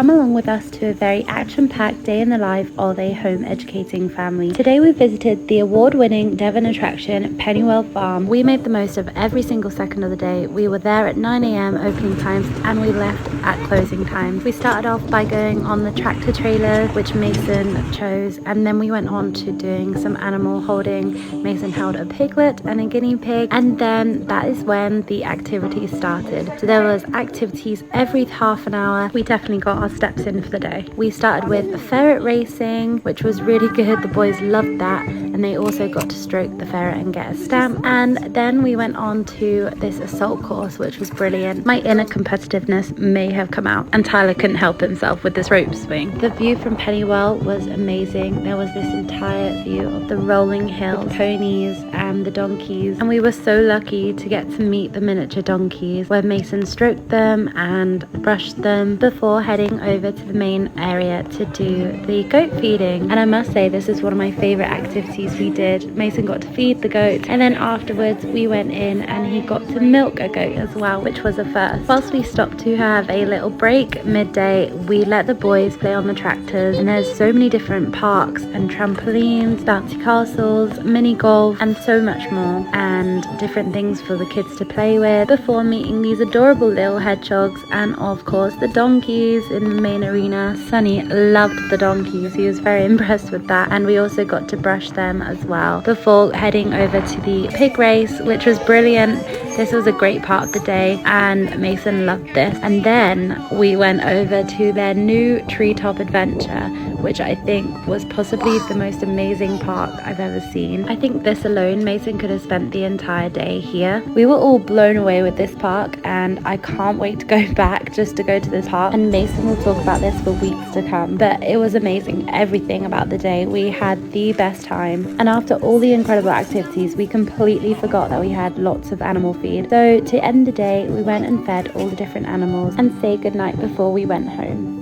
Come along with us to a very action-packed day in the life of a home educating family. Today we visited the award-winning Devon attraction Pennywell Farm. We made the most of every single second of the day. We were there at 9 a.m. opening times and we left at closing times. We started off by going on the tractor trailer, which Mason chose, and then we went on to doing some animal holding. Mason held a piglet and a guinea pig, and then that is when the activities started. So there was activities every half an hour. We definitely got our steps in for the day. We started with ferret racing, which was really good. The boys loved that, and they also got to stroke the ferret and get a stamp. And then we went on to this assault course, which was brilliant. My inner competitiveness may have come out, and Tyler couldn't help himself with this rope swing. The view from Pennywell was amazing. There was this entire view of the rolling hills, the ponies and the donkeys, and we were so lucky to get to meet the miniature donkeys, where Mason stroked them and brushed them before heading over to the main area to do the goat feeding. And I must say, this is one of my favorite activities we did. Mason got to feed the goat, and then afterwards we went in and he got to milk a goat as well, which was a first. Whilst we stopped to have a little break midday, we let the boys play on the tractors, and there's so many different parks and trampolines, bouncy castles, mini golf, and so much more, and different things for the kids to play with, before meeting these adorable little hedgehogs and of course the donkeys in the main arena. Sunny loved the donkeys. He was very impressed with that, and we also got to brush them as well before heading over to the pig race, which was brilliant. This was a great part of the day and Mason loved this. And then we went over to their new treetop adventure, which I think was possibly the most amazing park I've ever seen. I think this alone, Mason could have spent the entire day here. We were all blown away with this park, and I can't wait to go back just to go to this park, and Mason will talk about this for weeks to come. But it was amazing, everything about the day. We had the best time, and after all the incredible activities, we completely forgot that we had lots of animal feed. So to end the day, we went and fed all the different animals and say goodnight before we went home.